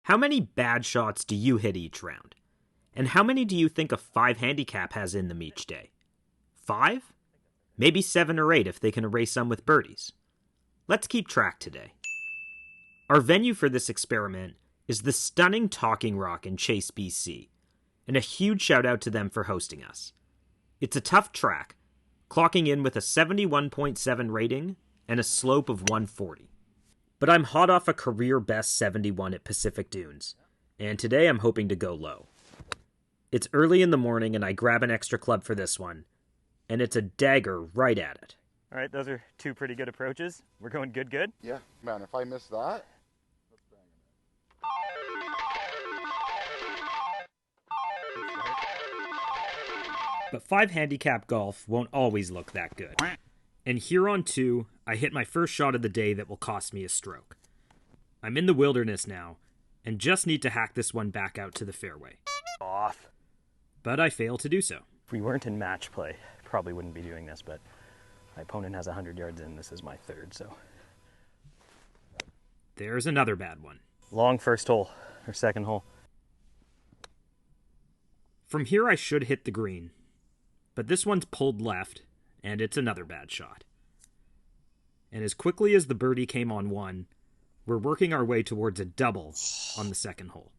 How many bad shots do you hit each round? And how many do you think a 5 handicap has in them each day? 5? Maybe 7 or 8 if they can erase some with birdies. Let's keep track today. Our venue for this experiment is the stunning Talking Rock in Chase, BC, and a huge shout out to them for hosting us. It's a tough track, clocking in with a 71.7 rating and a slope of 140. But I'm hot off a career best 71 at Pacific Dunes, and today I'm hoping to go low. It's early in the morning and I grab an extra club for this one, and it's a dagger right at it. All right, those are 2 pretty good approaches. We're going good? Yeah, man, if I miss that... But 5 handicap golf won't always look that good. And here on 2, I hit my first shot of the day that will cost me a stroke. I'm in the wilderness now, and just need to hack this one back out to the fairway. Off. But I fail to do so. If we weren't in match play, probably wouldn't be doing this, but my opponent has 100 yards in. This is my 3rd, so. There's another bad one. Long first hole, or second hole. From here I should hit the green, but this one's pulled left, and it's another bad shot. And as quickly as the birdie came on 1, we're working our way towards a double on the second hole.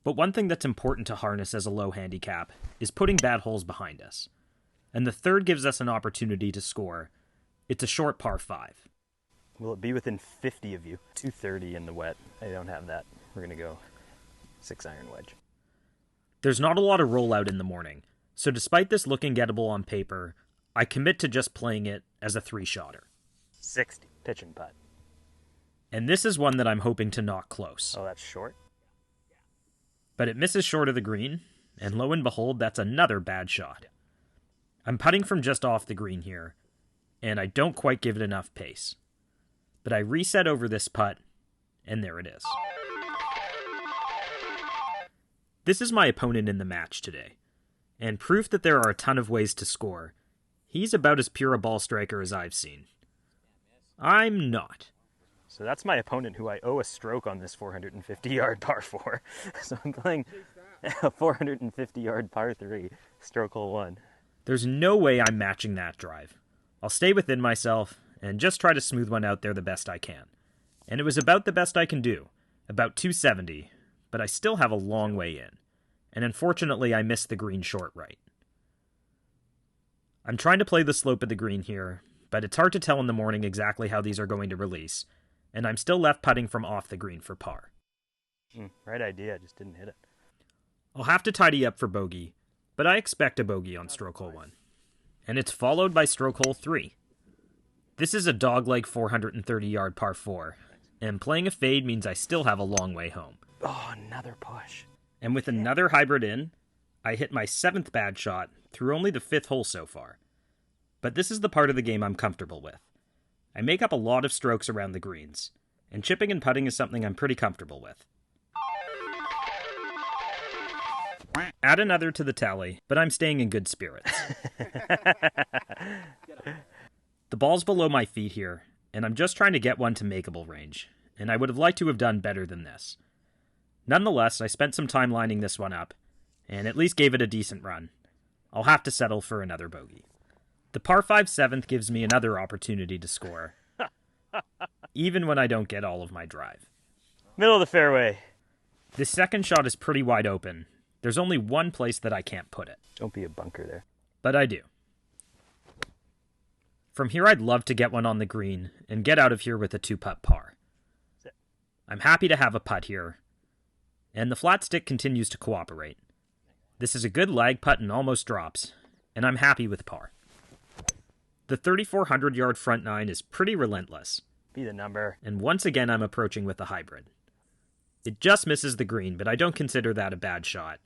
But one thing that's important to harness as a low handicap is putting bad holes behind us. And the 3rd gives us an opportunity to score. It's a short par 5. Will it be within 50 of you? 230 in the wet. I don't have that. We're going to go 6-iron wedge. There's not a lot of rollout in the morning, so despite this looking gettable on paper, I commit to just playing it as a 3-shotter. 60, pitch and putt. And this is one that I'm hoping to knock close. Oh, that's short? But it misses short of the green, and lo and behold, that's another bad shot. I'm putting from just off the green here, and I don't quite give it enough pace. But I reset over this putt, and there it is. This is my opponent in the match today, and proof that there are a ton of ways to score. He's about as pure a ball striker as I've seen. I'm not. So that's my opponent who I owe a stroke on this 450-yard par 4. So I'm playing a 450-yard par 3, stroke hole 1. There's no way I'm matching that drive. I'll stay within myself and just try to smooth one out there the best I can. And it was about the best I can do, about 270, but I still have a long way in. And unfortunately, I missed the green short right. I'm trying to play the slope of the green here, but it's hard to tell in the morning exactly how these are going to release, and I'm still left putting from off the green for par. Right idea, I just didn't hit it. I'll have to tidy up for bogey, but I expect a bogey on stroke hole 1. And it's followed by stroke hole 3. This is a dog-leg 430-yard par 4, and playing a fade means I still have a long way home. Oh, another push. And with another hybrid in, I hit my 7th bad shot through only the 5th hole so far. But this is the part of the game I'm comfortable with. I make up a lot of strokes around the greens, and chipping and putting is something I'm pretty comfortable with. Add another to the tally, but I'm staying in good spirits. The ball's below my feet here, and I'm just trying to get one to makeable range, and I would have liked to have done better than this. Nonetheless, I spent some time lining this one up, and at least gave it a decent run. I'll have to settle for another bogey. The par 5 7th gives me another opportunity to score, even when I don't get all of my drive. Middle of the fairway. This second shot is pretty wide open. There's only one place that I can't put it. Don't be a bunker there. But I do. From here, I'd love to get one on the green and get out of here with a 2-putt par. I'm happy to have a putt here, and the flat stick continues to cooperate. This is a good lag putt and almost drops, and I'm happy with par. The 3,400-yard front 9 is pretty relentless. Be the number. And once again, I'm approaching with a hybrid. It just misses the green, but I don't consider that a bad shot.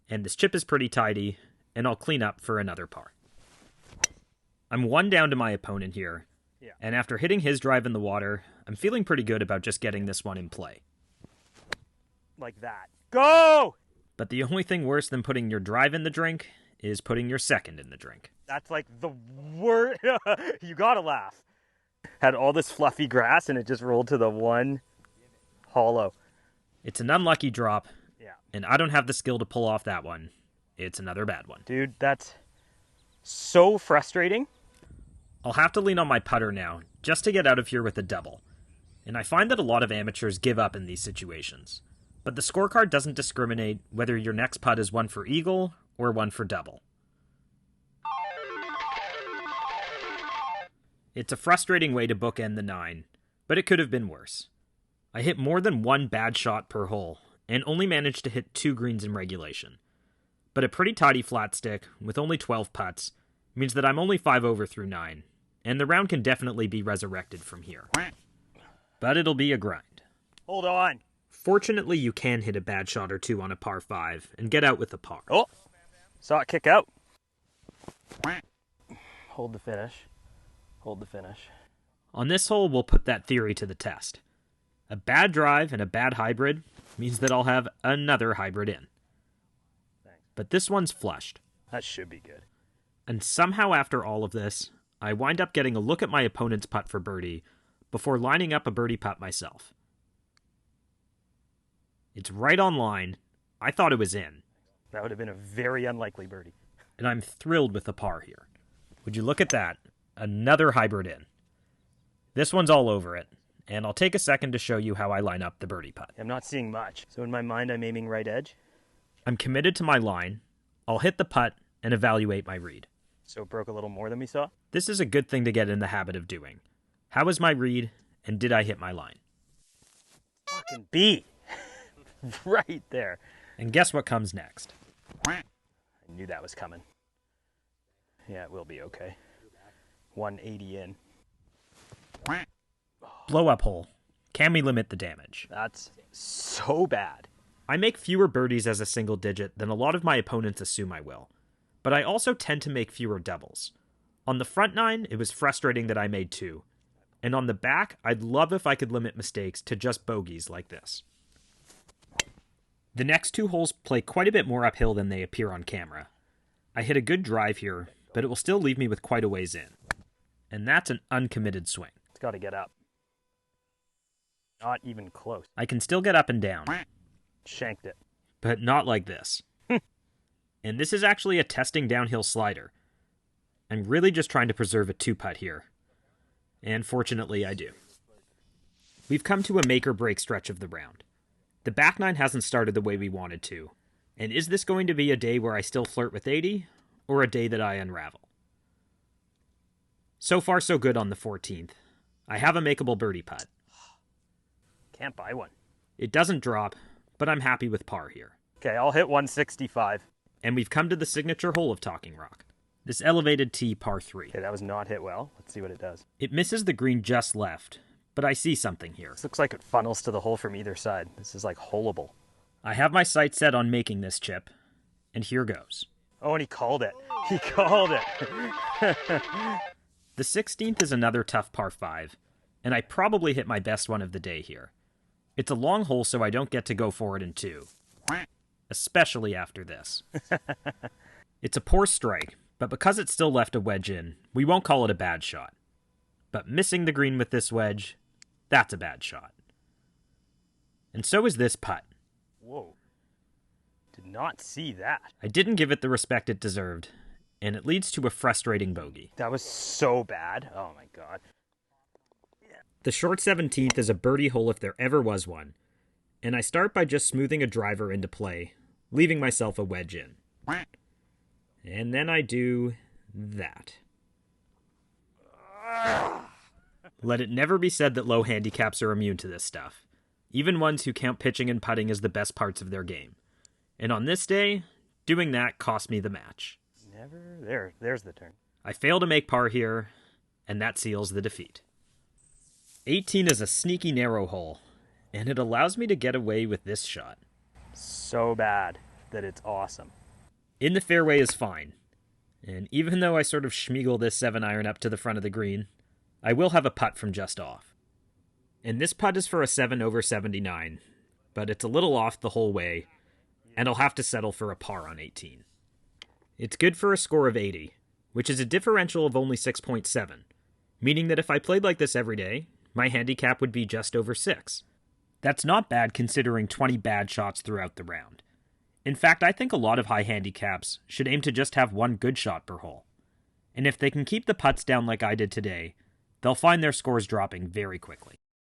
And this chip is pretty tidy, and I'll clean up for another par. I'm 1 down to my opponent here, and after hitting his drive in the water, I'm feeling pretty good about just getting this one in play. Like that. Go! But the only thing worse than putting your drive in the drink is putting your second in the drink. That's like the worst. You gotta laugh. Had all this fluffy grass and it just rolled to the one hollow. It's an unlucky drop, Yeah. and I don't have the skill to pull off that one. It's another bad one. Dude, that's so frustrating. I'll have to lean on my putter now, just to get out of here with a double. And I find that a lot of amateurs give up in these situations. But the scorecard doesn't discriminate whether your next putt is one for eagle or one for double. It's a frustrating way to bookend the 9, but it could have been worse. I hit more than one bad shot per hole, and only managed to hit 2 greens in regulation. But a pretty tidy flat stick, with only 12 putts, means that I'm only 5 over through 9, and the round can definitely be resurrected from here. But it'll be a grind. Hold on. Fortunately, you can hit a bad shot or 2 on a par 5 and get out with a par. Oh, saw it kick out. Hold the finish. Hold the finish. On this hole, we'll put that theory to the test. A bad drive and a bad hybrid means that I'll have another hybrid in. Thanks. But this one's flushed. That should be good. And somehow after all of this, I wind up getting a look at my opponent's putt for birdie before lining up a birdie putt myself. It's right on line. I thought it was in. That would have been a very unlikely birdie. And I'm thrilled with the par here. Would you look at that? Another hybrid in. This one's all over it, and I'll take a second to show you how I line up the birdie putt. I'm not seeing much. So in my mind, I'm aiming right edge. I'm committed to my line. I'll hit the putt and evaluate my read. So it broke a little more than we saw. This is a good thing to get in the habit of doing. How was my read, and did I hit my line? Fucking B. Right there. And guess what comes next? I knew that was coming. Yeah, it will be okay. 180 in. Blow up hole. Can we limit the damage? That's so bad. I make fewer birdies as a single digit than a lot of my opponents assume I will, but I also tend to make fewer doubles. On the front 9, it was frustrating that I made 2, and on the back, I'd love if I could limit mistakes to just bogeys like this. The next 2 holes play quite a bit more uphill than they appear on camera. I hit a good drive here, but it will still leave me with quite a ways in. And that's an uncommitted swing. It's got to get up. Not even close. I can still get up and down, Shanked it. but not like this. And this is actually a testing downhill slider. I'm really just trying to preserve a 2-putt here. And fortunately, I do. We've come to a make-or-break stretch of the round. The back 9 hasn't started the way we wanted to. And is this going to be a day where I still flirt with 80, or a day that I unravel? So far, so good on the 14th. I have a makeable birdie putt. Can't buy one. It doesn't drop, but I'm happy with par here. Okay, I'll hit 165. And we've come to the signature hole of Talking Rock. This elevated tee par 3. Okay, that was not hit well. Let's see what it does. It misses the green just left, but I see something here. This looks like it funnels to the hole from either side. This is like holeable. I have my sights set on making this chip, and here goes. Oh, and he called it. He called it. The 16th is another tough par 5, and I probably hit my best one of the day here. It's a long hole, so I don't get to go for it in 2. Especially after this. It's a poor strike, but because it still left a wedge in, we won't call it a bad shot. But missing the green with this wedge, that's a bad shot. And so is this putt. Whoa. Did not see that. I didn't give it the respect it deserved, and it leads to a frustrating bogey. That was so bad. Oh my god. The short 17th is a birdie hole if there ever was one, and I start by just smoothing a driver into play, leaving myself a wedge in. And then I do that. Let it never be said that low handicaps are immune to this stuff, even ones who count pitching and putting as the best parts of their game. And on this day, doing that cost me the match. There's the turn. I fail to make par here, and that seals the defeat. 18 is a sneaky narrow hole, and it allows me to get away with this shot. So bad that it's awesome. In the fairway is fine, and even though I sort of schmeagle this 7-iron up to the front of the green, I will have a putt from just off. And this putt is for a 7 over 79, but it's a little off the whole way, and I'll have to settle for a par on 18. It's good for a score of 80, which is a differential of only 6.7, meaning that if I played like this every day, my handicap would be just over 6. That's not bad considering 20 bad shots throughout the round. In fact, I think a lot of high handicaps should aim to just have one good shot per hole. And if they can keep the putts down like I did today, they'll find their scores dropping very quickly.